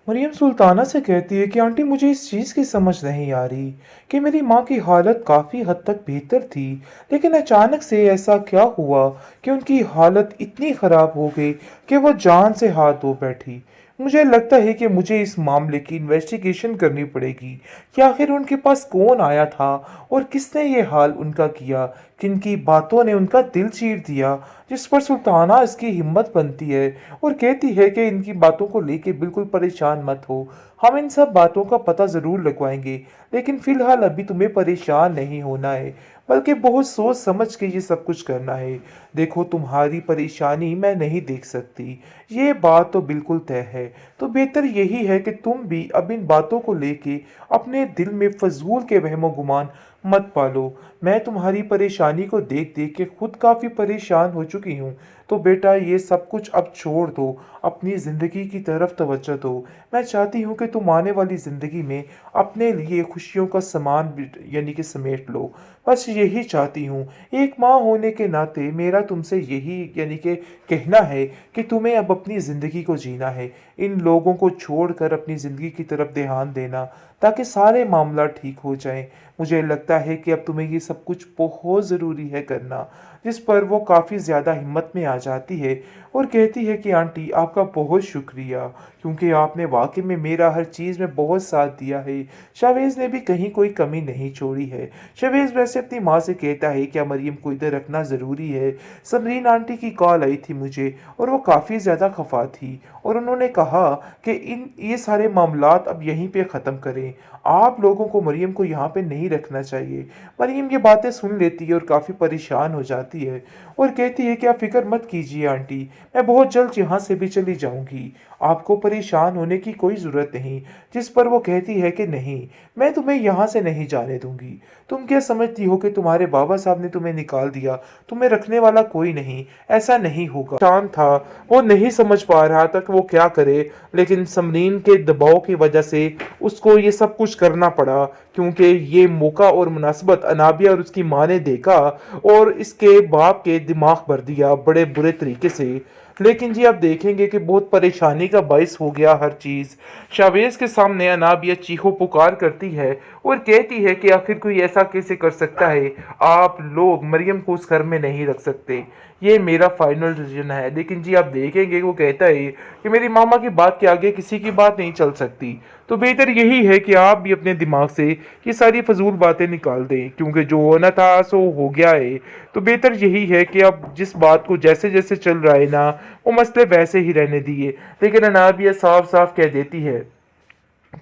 मरियम सुल्ताना से कहती है कि आंटी मुझे इस चीज़ की समझ नहीं आ रही कि मेरी माँ की हालत काफ़ी हद तक बेहतर थी, लेकिन अचानक से ऐसा क्या हुआ कि उनकी हालत इतनी ख़राब हो गई कि वो जान से हाथ धो बैठी। मुझे लगता है कि मुझे इस मामले की इन्वेस्टिगेशन करनी पड़ेगी कि आखिर उनके पास कौन आया था और किसने ये हाल उनका किया, किनकी बातों ने उनका दिल चीर दिया, जिस पर सुल्ताना इसकी हिम्मत बनती है और कहती है कि इनकी बातों को लेके बिल्कुल परेशान मत हो, हम इन सब बातों का पता ज़रूर लगवाएंगे, लेकिन फ़िलहाल अभी तुम्हें परेशान नहीं होना है, बल्कि बहुत सोच समझ के ये सब कुछ करना है। देखो, तुम्हारी परेशानी मैं नहीं देख सकती, ये बात तो बिल्कुल तय है। तो बेहतर यही है कि तुम भी अब इन बातों को लेके अपने दिल में फजूल के वहमो गुमान मत पालो। मैं तुम्हारी परेशानी को देख देख के खुद काफ़ी परेशान हो चुकी हूँ। तो बेटा, ये सब कुछ अब छोड़ दो, अपनी ज़िंदगी की तरफ तवज्जो दो। मैं चाहती हूँ कि तुम आने वाली ज़िंदगी में अपने लिए खुशियों का सामान यानी कि समेट लो। बस यही चाहती हूँ। एक माँ होने के नाते मेरा तुमसे यही यानी कि कहना है कि तुम्हें अब अपनी ज़िंदगी को जीना है। इन लोगों को छोड़कर अपनी ज़िंदगी की तरफ ध्यान देना, ताकि सारे मामला ठीक हो जाएं। मुझे लगता है कि अब तुम्हें ये सब कुछ बहुत ज़रूरी है करना। जिस पर वो काफ़ी ज़्यादा हिम्मत में आ जाती है और कहती है कि आंटी, आपका बहुत शुक्रिया, क्योंकि आपने वाकई में मेरा हर चीज़ में बहुत साथ दिया है। शावेज़ ने भी कहीं कोई कमी नहीं छोड़ी है। शावेज़ वैसे अपनी माँ से कहता है क्या मरियम को इधर रखना ज़रूरी है। समरीन आंटी की कॉल आई थी मुझे और वो काफ़ी ज़्यादा खफा थी और उन्होंने कहा कि इन ये सारे मामलात अब यहीं पे ख़त्म करें। आप लोगों को मरियम को यहाँ पे नहीं रखना चाहिए। मरियम ये बातें सुन लेती है और काफ़ी परेशान हो जाती है और कहती है कि आप फिक्र मत कीजिए आंटी, मैं बहुत जल्द यहाँ से भी चली जाऊँगी, आपको परेशान होने की कोई ज़रूरत नहीं। जिस पर वो कहती है कि नहीं, मैं तुम्हें यहाँ से नहीं जाने दूँगी। तुम क्या समझती हो कि तुम्हारे बाबा साहब ने तुम्हें निकाल दिया, तुम्हें रखने वाला कोई नहीं, ऐसा नहीं होगा। शांत था, वो नहीं समझ पा रहा था कि वो क्या करे, लेकिन समरीन के दबाव की वजह से उसको ये सब कुछ करना पड़ा, क्योंकि ये मौका और मुनासिबत अनाबिया और उसकी माँ ने देखा और इसके बाप के दिमाग भर दिया बड़े बुरे तरीके से। लेकिन जी, आप देखेंगे कि बहुत परेशानी का बायस हो गया हर चीज़। शावेज के सामने अनाबिया चीखो पुकार करती है और कहती है कि आखिर कोई ऐसा कैसे कर सकता है, आप लोग मरियम को उस घर में नहीं रख सकते, ये मेरा फाइनल डिसीजन है। लेकिन जी, आप देखेंगे वो कहता है कि मेरी मामा की बात के आगे किसी की बात नहीं चल सकती। तो बेहतर यही है कि आप भी अपने दिमाग से ये सारी फजूल बातें निकाल दें, क्योंकि जो होना था सो हो गया है। तो बेहतर यही है कि अब जिस बात को जैसे जैसे चल रहा है ना, वो मसले वैसे ही रहने दिए। लेकिन अनाबिया साफ साफ कह देती है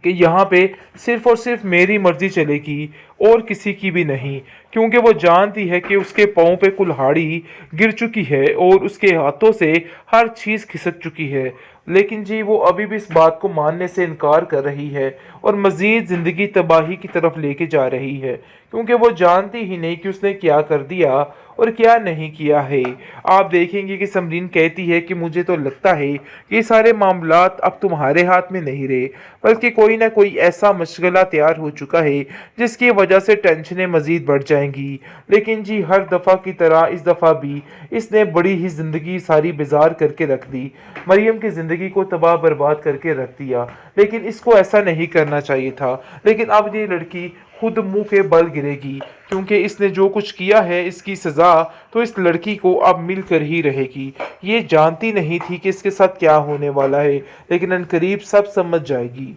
कि यहाँ पे सिर्फ और सिर्फ मेरी मर्जी चलेगी और किसी की भी नहीं, क्योंकि वो जानती है कि उसके पाँव पे कुल्हाड़ी गिर चुकी है और उसके हाथों से हर चीज़ खिसक चुकी है। लेकिन जी, वो अभी भी इस बात को मानने से इनकार कर रही है और मज़ीद ज़िंदगी तबाही की तरफ लेके जा रही है, क्योंकि वो जानती ही नहीं कि उसने क्या कर दिया और क्या नहीं किया है। आप देखेंगे कि समरीन कहती है कि मुझे तो लगता है कि ये सारे मामलात अब तुम्हारे हाथ में नहीं रहे, बल्कि कोई ना कोई ऐसा मशगला तैयार हो चुका है जिसकी वजह से टेंशनें मज़ीद बढ़ जाएंगी। लेकिन जी, हर दफ़ा की तरह इस दफ़ा भी इसने बड़ी ही ज़िंदगी सारी बेजार करके रख दी, मरियम की ज़िंदगी को तबाह बर्बाद करके रख दिया। लेकिन इसको ऐसा नहीं करना चाहिए था। लेकिन अब ये लड़की खुद मुंह के बल गिरेगी, क्योंकि इसने जो कुछ किया है इसकी सज़ा तो इस लड़की को अब मिलकर ही रहेगी। ये जानती नहीं थी कि इसके साथ क्या होने वाला है, लेकिन अनकरीब सब समझ जाएगी।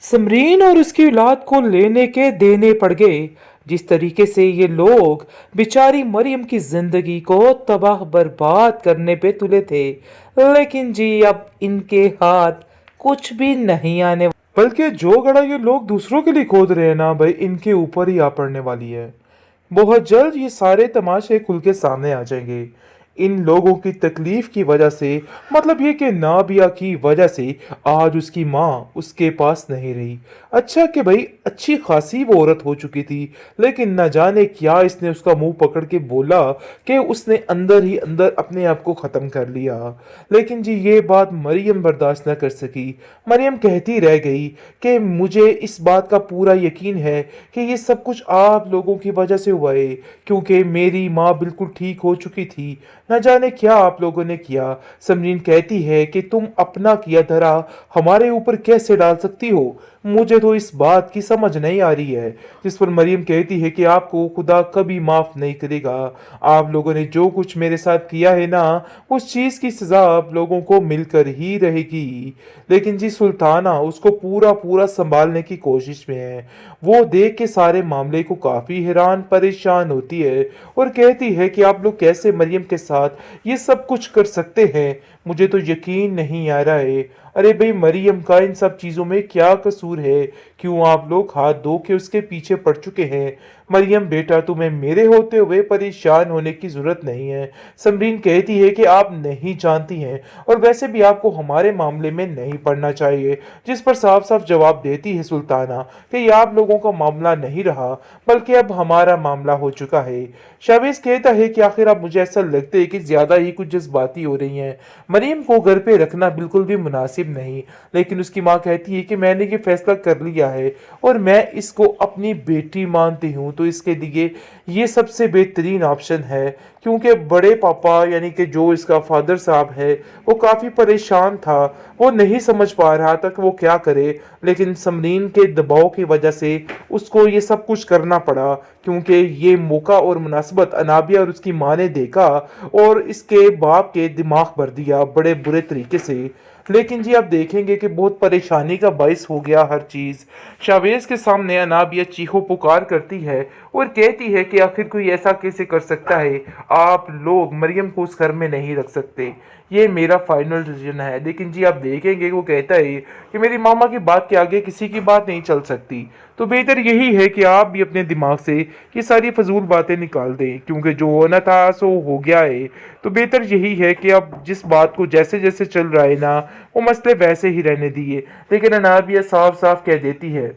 समरीन और उसकी औलाद को लेने के देने पड़ गए। जिस तरीके से ये लोग बेचारी मरियम की जिंदगी को तबाह बर्बाद करने पे तुले थे, लेकिन जी, अब इनके हाथ कुछ भी नहीं आने, बल्कि जो गड़ा ये लोग दूसरों के लिए खोद रहे हैं ना भाई, इनके ऊपर ही आ पड़ने वाली है। बहुत जल्द ये सारे तमाशे खुल के सामने आ जाएंगे। इन लोगों की तकलीफ की वजह से, मतलब ये कि नाबिया की वजह से आज उसकी माँ उसके पास नहीं रही। अच्छा कि भाई अच्छी खासी वो औरत हो चुकी थी, लेकिन न जाने क्या इसने उसका मुंह पकड़ के बोला कि उसने अंदर ही अंदर अपने आप को ख़त्म कर लिया। लेकिन जी, ये बात मरियम बर्दाश्त न कर सकी। मरियम कहती रह गई कि मुझे इस बात का पूरा यकीन है कि ये सब कुछ आप लोगों की वजह से हुआ है, क्योंकि मेरी माँ बिल्कुल ठीक हो चुकी थी, न जाने क्या आप लोगों ने किया। समरीन कहती है कि तुम अपना किया धरा हमारे ऊपर कैसे डाल सकती हो। मुझे तो इस बात की समझ नहीं आ रही है। जिस पर मरियम कहती है कि आपको खुदा कभी माफ नहीं करेगा। आप लोगों ने जो कुछ मेरे साथ किया है ना, उस चीज की सजा आप लोगों को मिलकर ही रहेगी। लेकिन जी सुल्ताना उसको पूरा पूरा संभालने की कोशिश में है। वो देख के सारे मामले को काफी हैरान परेशान होती है और कहती है कि आप लोग कैसे मरियम के साथ ये सब कुछ कर सकते हैं। मुझे तो यकीन नहीं आ रहा है। अरे भाई, मरियम का इन सब चीजों में क्या कसूर है? क्यों आप लोग हाथ धो के उसके पीछे पड़ चुके हैं? मरियम बेटा, तुम्हें मेरे होते हुए परेशान होने की जरूरत नहीं है। समरीन कहती है कि आप नहीं जानती हैं और वैसे भी आपको हमारे मामले में नहीं पड़ना चाहिए। जिस पर साफ साफ जवाब देती है सुल्ताना कि ये आप लोगों का मामला नहीं रहा, बल्कि अब हमारा मामला हो चुका है। शावेज कहता है कि आखिर आप मुझे ऐसा लगता है कि ज्यादा ही कुछ जज्बाती हो रही हैं। मरियम को घर पे रखना बिल्कुल भी मुनासिब नहीं। लेकिन उसकी माँ कहती है कि मैंने ये फैसला कर लिया है और मैं इसको अपनी बेटी मानती हूँ, तो इसके लिए ये सबसे बेहतरीन ऑप्शन है। क्योंकि बड़े पापा यानी कि जो इसका फादर साहब है, वो काफ़ी परेशान था। वो नहीं समझ पा रहा था कि वो क्या करे। लेकिन समरीन के दबाव की वजह से उसको ये सब कुछ करना पड़ा, क्योंकि ये मौका और मुनासबत अनाबिया और उसकी माँ ने देखा और इसके बाप के दिमाग भर दिया बड़े बुरे तरीके से। लेकिन जी आप देखेंगे कि बहुत परेशानी का बायस हो गया हर चीज़। शावेज के सामने अनाबिया चीखो पुकार करती है और कहती है कि आखिर कोई ऐसा कैसे कर सकता है? आप लोग मरियम को उस घर में नहीं रख सकते। ये मेरा फाइनल डिसीजन है। लेकिन जी आप देखेंगे वो कहता है कि मेरी मामा की बात के आगे किसी की बात नहीं चल सकती। तो बेहतर यही है कि आप भी अपने दिमाग से ये सारी फजूल बातें निकाल दें, क्योंकि जो होना था सो हो गया है। तो बेहतर यही है कि अब जिस बात को जैसे जैसे चल रहा है ना, वो मसले वैसे ही रहने दिए। लेकिन अनाबिया साफ साफ कह देती है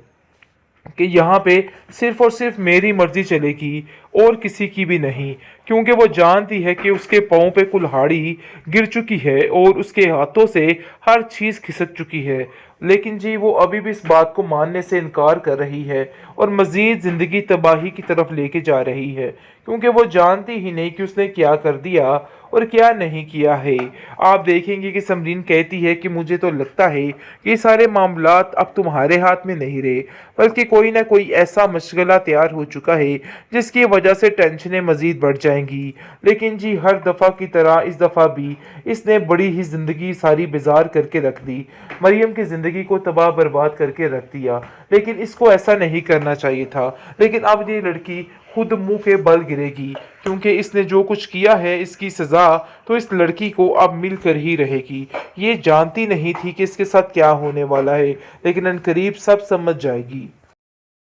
कि यहाँ पे सिर्फ और सिर्फ मेरी मर्जी चलेगी और किसी की भी नहीं। क्योंकि वो जानती है कि उसके पाँव पे कुल्हाड़ी गिर चुकी है और उसके हाथों से हर चीज़ खिसक चुकी है। लेकिन जी वो अभी भी इस बात को मानने से इनकार कर रही है और मज़ीद ज़िंदगी तबाही की तरफ लेके जा रही है, क्योंकि वो जानती ही नहीं कि उसने क्या कर दिया और क्या नहीं किया है। आप देखेंगे कि समरीन कहती है कि मुझे तो लगता है कि ये सारे मामलात अब तुम्हारे हाथ में नहीं रहे, बल्कि कोई ना कोई ऐसा मशगला तैयार हो चुका है जिसकी वजह से टेंशनें मज़ीद बढ़ जाएंगी। लेकिन जी हर दफ़ा की तरह इस दफ़ा भी इसने बड़ी ही ज़िंदगी सारी बेजार करके रख दी। मरियम की ज़िंदगी को तबाह बर्बाद करके रख दिया। लेकिन इसको ऐसा नहीं करना चाहिए था। लेकिन अब ये लड़की खुद मुंह के बल गिरेगी, क्योंकि इसने जो कुछ किया है इसकी सज़ा तो इस लड़की को अब मिलकर ही रहेगी। ये जानती नहीं थी कि इसके साथ क्या होने वाला है, लेकिन अनकरीब सब समझ जाएगी।